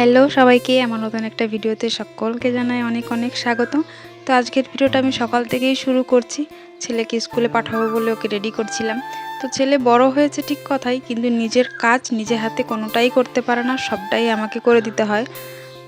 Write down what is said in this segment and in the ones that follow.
Hello সবাইকে, আমার নতুন একটা ভিডিওতে সকলকে জানাই অনেক অনেক স্বাগত। তো আজকের ভিডিওটা আমি সকাল থেকেই শুরু করছি। ছেলেকে স্কুলে পাঠাবো বলে ওকে রেডি করছিলাম। তো ছেলে বড় হয়েছে ঠিক কথাই, কিন্তু নিজের কাজ নিজে হাতে কোনোটাই করতে পারে না, সবটাই আমাকে করে দিতে হয়।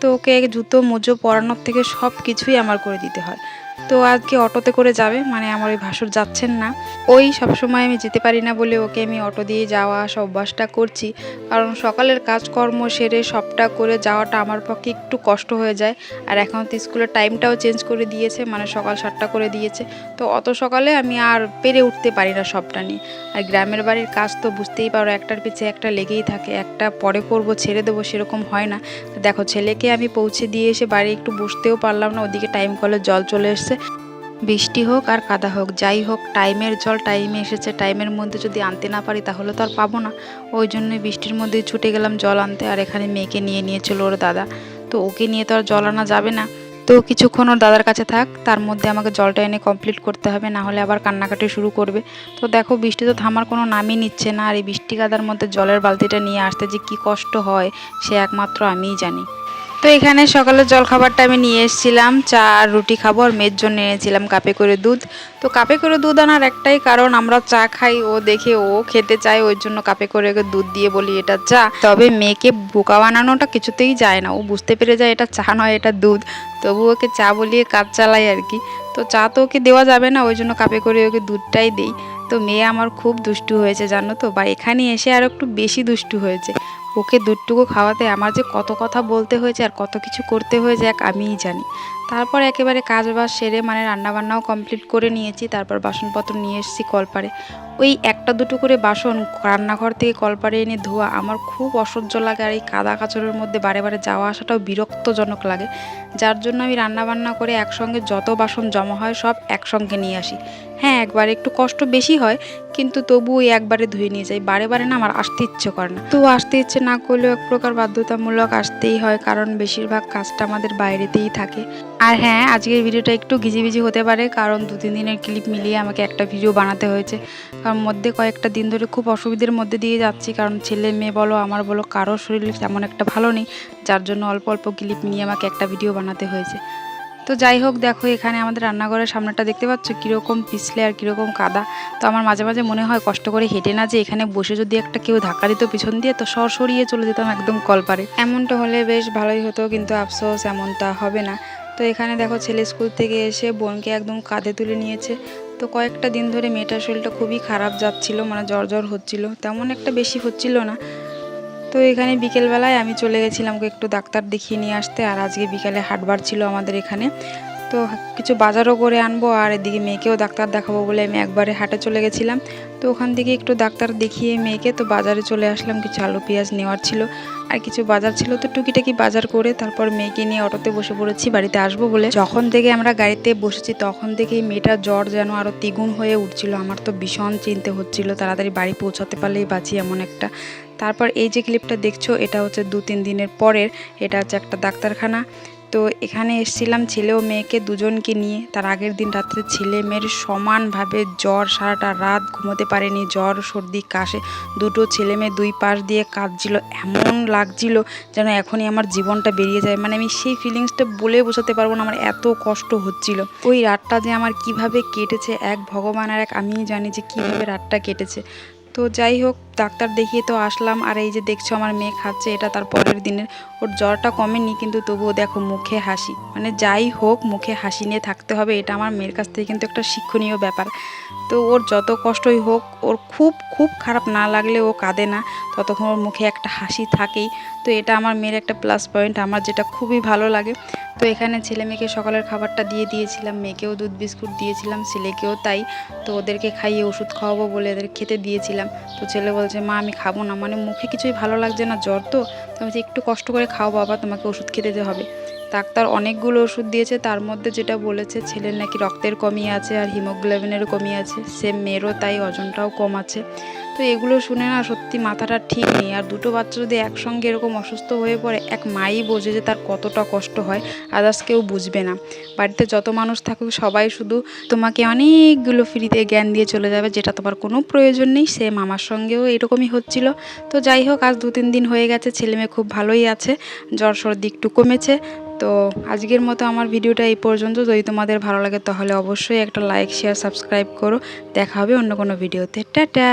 তো ওকে জুতো মোজো পরানোর থেকে সব কিছুই আমার করে দিতে হয়। তো আজকে অটোতে করে যাবে, মানে আমার ওই ভাসুর যাচ্ছেন না, ওই সবসময় আমি যেতে পারি না বলে ওকে আমি অটো দিয়ে যাওয়া আসা অভ্যাসটা করছি। কারণ সকালের কাজকর্ম সেরে সবটা করে যাওয়াটা আমার পক্ষে একটু কষ্ট হয়ে যায়। আর এখন তো স্কুলের টাইমটাও চেঞ্জ করে দিয়েছে, মানে সকাল 7টা করে দিয়েছে। তো অত সকালে আমি আর পেরে উঠতে পারি না সবটা নিয়ে। আর গ্রামের বাড়ির কাজ তো বুঝতেই পারো, একটার পিছিয়ে একটা লেগেই থাকে, একটা পরে করব ছেড়ে দেবো সেরকম হয় না। তো দেখো, ছেলেকে আমি পৌঁছে দিয়ে এসে বাড়ি একটু বসতেও পারলাম না, ওদিকে টাইম কলে জল চলে এসছে। বৃষ্টি হোক আর কাদা হোক, যাই হোক, টাইমের জল টাইমে এসেছে, টাইমের মধ্যে যদি আনতে না পারি তাহলে তো আর পাবো না। ওই জন্যই বৃষ্টির মধ্যে ছুটে গেলাম জল আনতে। আর এখানে মেয়েকে নিয়েছিল ওর দাদা, তো ওকে নিয়ে তো আর জল আনা যাবে না। তো কিছুক্ষণ ওর দাদার কাছে থাক, তার মধ্যে আমাকে জলটা এনে কমপ্লিট করতে হবে, না হলে আবার কান্নাকাটি শুরু করবে। তো দেখো, বৃষ্টি তো থামার কোনো নামই নিচ্ছে না। আর এই বৃষ্টি কাদার মধ্যে জলের বালতিটা নিয়ে আসতে যে কী কষ্ট হয় সে একমাত্র আমিই জানি। তো এখানে সকালের জলখাবারটা আমি নিয়ে এসেছিলাম, চা আর রুটি খাবো, আর মেয়ের জন্য এনেছিলাম কাপে করে দুধ। তো কাপে করে দুধ আনার একটাই কারণ, আমরা চা খাই, ও দেখে ও খেতে চায়, ওই জন্য কাপে করে দুধ দিয়ে বলি এটা চা। তবে মেয়েকে বোকা বানানোটা কিছুতেই যায় না, ও বুঝতে পেরে যায় এটা চা নয়, এটা দুধ। তবু ওকে চা বলিয়ে কাজ চালাই আর কি। তো চা তো ওকে দেওয়া যাবে না, ওই জন্য কাপে করে ওকে দুধটাই দিই। তো মেয়ে আমার খুব দুষ্টু হয়েছে জানো তো, বা এখানে এসে আর একটু বেশি দুষ্টু হয়েছে। ওকে দুধটুকু খাওয়াতে আমার যে কত কথা বলতে হয়েছে আর কত কিছু করতে হয়েছে আমিই জানি। তারপর একেবারে কাজ বাজ সেরে, মানে রান্নাবান্নাও কমপ্লিট করে নিয়েছি। তারপর বাসনপত্র নিয়ে এসেছি কলপারে। ওই একটা দুটো করে বাসন রান্নাঘর থেকে কলপারে এনে ধোয়া আমার খুব অসহ্য লাগে। আর এই কাদা কাচড়ের মধ্যে বারে বারে যাওয়া আসাটাও বিরক্তজনক লাগে। যার জন্য আমি রান্নাবান্না করে একসঙ্গে যত বাসন জমা হয় সব একসঙ্গে নিয়ে আসি। হ্যাঁ, একবারে একটু কষ্ট বেশি হয়, কিন্তু তবুও একবারে ধুয়ে নিয়ে যাই। বারে বারে না আমার আসতে ইচ্ছে করে না, তো আসতে ইচ্ছে না করলেও এক প্রকার বাধ্যতামূলক আসতেই হয়, কারণ বেশিরভাগ কাজটা আমাদের বাইরেতেই থাকে। আর হ্যাঁ, আজকের ভিডিওটা একটু ঘিজিবিজি হতে পারে, কারণ 2-3 দিনের ক্লিপ মিলিয়ে আমাকে একটা ভিডিও বানাতে হয়েছে। কারণ মধ্যে কয়েকটা দিন ধরে খুব অসুবিধার মধ্যে দিয়ে যাচ্ছি, কারণ ছেলে মেয়ে বলো আমার বলো কারোর শরীর তেমন একটা ভালো নেই, যার জন্য অল্প অল্প ক্লিপ নিয়ে আমাকে একটা ভিডিও বানাতে হয়েছে। তো যাই হোক, দেখো এখানে আমাদের রান্নাঘরের সামনেটা দেখতে পাচ্ছ কীরকম পিছলে আর কীরকম কাদা। তো আমার মাঝে মাঝে মনে হয় কষ্ট করে হেঁটে না যে এখানে বসে যদি একটা কেউ ধাক্কা দিত পিছন দিয়ে, তো সরিয়ে চলে যেতাম একদম কলপারে। এমনটা হলে বেশ ভালোই হতো, কিন্তু আফসোস এমনটা হবে না। তো এখানে দেখো, ছেলে স্কুল থেকে এসে বোনকে একদম কাঁধে তুলে নিয়েছে। তো কয়েকটা দিন ধরে মেয়েটার শরীরটা খুবই খারাপ যাচ্ছিল, মানে জ্বর জ্বর হচ্ছিল, তেমন একটা বেশি হচ্ছিল না। তো এখানে বিকেলবেলায় আমি চলে গেছিলাম ওকে একটু ডাক্তার দেখিয়ে নিয়ে আসতে। আর আজকে বিকালে হাটবার ছিল আমাদের এখানে, তো কিছু বাজারও করে আনবো, আর এদিকে মেয়েকেও ডাক্তার দেখাবো বলে আমি একবারে হাটে চলে গেছিলাম। তো ওখান থেকে একটু ডাক্তার দেখিয়ে মেয়েকে তো বাজারে চলে আসলাম, কিছু আলু পেঁয়াজ নেওয়ার ছিল আর কিছু বাজার ছিল, তো টুকিটাকি বাজার করে তারপর মেয়েকে নিয়ে অটোতে বসে পড়েছি বাড়িতে আসবো বলে। যখন থেকে আমরা গাড়িতে বসেছি তখন থেকেই মেয়েটার জ্বর যেন আরও দ্বিগুণ হয়ে উঠছিল। আমার তো ভীষণ চিন্তা হচ্ছিল, তাড়াতাড়ি বাড়ি পৌঁছাতে পারলেই বাঁচি এমন একটা। তারপর এই যে ক্লিপটা দেখছো, এটা হচ্ছে 2-3 দিনের পরের, এটা হচ্ছে একটা ডাক্তারখানা। তো এখানে এসেছিলাম ছেলে ও মেয়েকে দুজনকে নিয়ে। তার আগের দিন রাত্রে ছেলে মেয়ের সমানভাবে জ্বর, সারাটা রাত ঘুমোতে পারেনি, জ্বর সর্দি কাশে দুটো ছেলে মেয়ে দুই পাশ দিয়ে কাঁদছিল, এমন লাগছিল যেন এখনই আমার জীবনটা বেরিয়ে যায়। মানে আমি সেই ফিলিংসটা বলে বোঝাতে পারবো না, আমার এত কষ্ট হচ্ছিল। ওই রাতটা যে আমার কিভাবে কেটেছে এক ভগবান আর এক আমিই জানি যে কিভাবে রাতটা কেটেছে। তো যাই হোক, ডাক্তার দেখিয়ে তো আসলাম। আর এই যে দেখছো আমার মেয়ে খাচ্ছে, এটা তার পরের দিনের। ওর জ্বরটা কমেনি, কিন্তু তবুও দেখো মুখে হাসি, মানে যাই হোক মুখে হাসি নিয়ে থাকতে হবে, এটা আমার মেয়ের কাছ থেকে কিন্তু একটা শিক্ষণীয় ব্যাপার। তো ওর যত কষ্টই হোক, ওর খুব খুব খারাপ না লাগলে ও কাঁদে না, ততক্ষণ ওর মুখে একটা হাসি থাকেই। তো এটা আমার মেয়ের একটা প্লাস পয়েন্ট, আমার যেটা খুবই ভালো লাগে। তো এখানে ছেলে মেয়েকে সকালের খাবারটা দিয়ে দিয়েছিলাম, মেয়েকেও দুধ বিস্কুট দিয়েছিলাম, ছেলেকেও তাই। তো ওদেরকে খাইয়ে ওষুধ খাওয়াবো বলে এদের খেতে দিয়েছিলাম। তো ছেলে বলছে মা আমি খাবো না, মানে মুখে কিছুই ভালো লাগছে না, জ্বর তো। আমি বলছি একটু কষ্ট করে খাও বাবা, তোমাকে ওষুধ খেতে হবে। ডাক্তার অনেকগুলো ওষুধ দিয়েছে, তার মধ্যে যেটা বলেছে ছেলের নাকি রক্তের কমি আছে আর হিমোগ্লোবিনেরও কমি আছে, সেম মেয়েরও তাই, ওজনটাও কম আছে। তো এগুলো শুনে না সত্যি মাথাটা ঠিক নেই। আর দুটো বাচ্চা যদি একসঙ্গে এরকম অসুস্থ হয়ে পড়ে, এক মাই বোঝে যে তার কতটা কষ্ট হয়, আদার্স কেউ বুঝবে না। বাড়িতে যত মানুষ থাকুক সবাই শুধু তোমাকে অনেকগুলো ফ্রিতে জ্ঞান দিয়ে চলে যাবে, যেটা তোমার কোনো প্রয়োজন নেই। সেম আমার সঙ্গেও এরকমই হচ্ছিল। তো যাই হোক, আজ 2-3 দিন হয়ে গেছে, ছেলে মেয়ে খুব ভালোই আছে, জ্বর সর্দি একটু কমেছে। তো আজকের মতো আমার ভিডিওটা এই পর্যন্ত। যদি তোমাদের ভালো লাগে তাহলে অবশ্যই একটা লাইক, শেয়ার, সাবস্ক্রাইব করো। দেখা হবে অন্য কোনো ভিডিওতে। টাটা।